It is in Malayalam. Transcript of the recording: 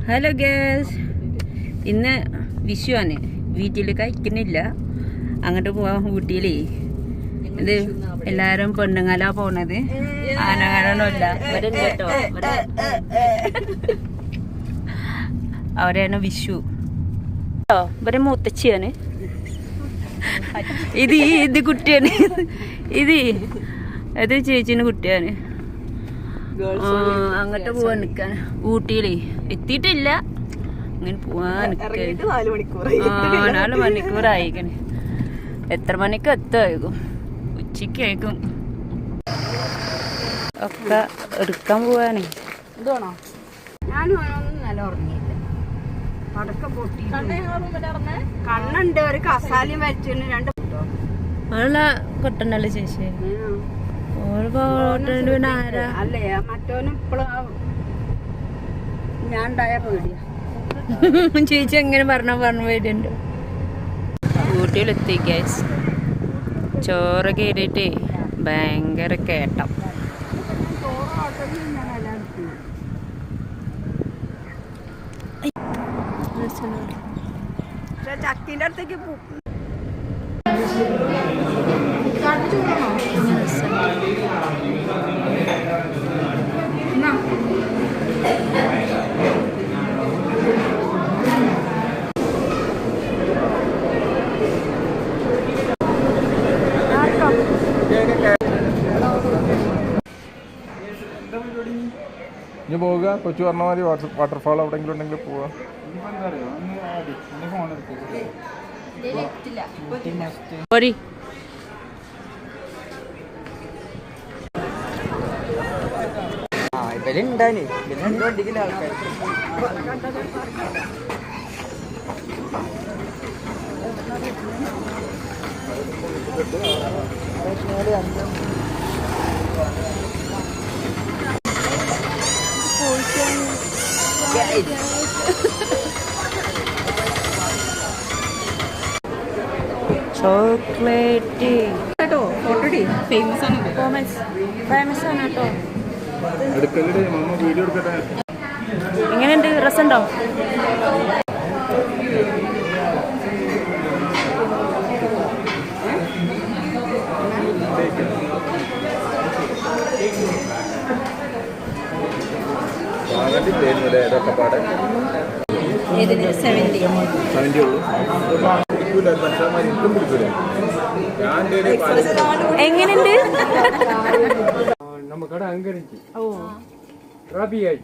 ഹലോ ഗേസ്, ഇന്ന് വിഷുവാണ്. വീട്ടിൽ കഴിക്കുന്നില്ല, അങ്ങോട്ട് പോവാൻ ഊട്ടിയിലേ. ഇത് എല്ലാരും പെണ്ണുങ്ങലാ പോണത്, ആനകളൊന്നുമില്ല. കേട്ടോ, അവരാണ് വിഷു. ഇവരെ മുത്തച്ഛിയാണ്. ഇത് കുട്ടിയാണ്. ഇത് ചേച്ചിന്റെ കുട്ടിയാണ്. അങ്ങോട്ട് പോവാൻ നിക്കാൻ. ഊട്ടിയിലേ എത്തിയിട്ടില്ല, അങ്ങനെ പോവാൻ 4 മണിക്കൂറായിക്കണ്. എത്ര മണിക്ക് എത്തുമായിരിക്കും? ഉച്ചയ്ക്കായിരിക്കും. ഒക്കെ എടുക്കാൻ പോവാനേ. ഇതാണോ? ഞാനും നല്ല ഉറങ്ങിയില്ല. പടക്കം പൊട്ടി കണ്ണുണ്ട്, ഒരു കസാലയും വരച്ചിട്ട് 2 ഉള്ള കൊട്ടണ്ടല്ലോ ചേച്ചി. അല്ലേ മറ്റോനും ഇപ്പഴും ഞാൻ ഉണ്ടായ പേടിയാ. ചേച്ചി എങ്ങനെ പറഞ്ഞു പേടിയുണ്ട്. ഊട്ടിയിലെത്തി ഗൈസ്. ചോറ് കയറിയിട്ടേ ഭയങ്കര കേട്ടം. ചക്കിന്റെ അടുത്തേക്ക് ഇനി പോവുക. കൊച്ചു പറഞ്ഞ മാതിരി വാട്ടർഫാൾ എവിടെയെങ്കിലും ഉണ്ടെങ്കിൽ പോവാ. ചോക്ലേറ്റ് കേട്ടോ, ഓൾറെഡി ഫേമസ് ആണ് കേട്ടോ. വീഡിയോ എടുക്കട്ടെ. എങ്ങനെയുണ്ട്? രസമുണ്ടോ? എങ്ങനെയുണ്ട്? நம்ம கடை அங்க இருந்துச்சு. ராபி ஆயிடுச்சு.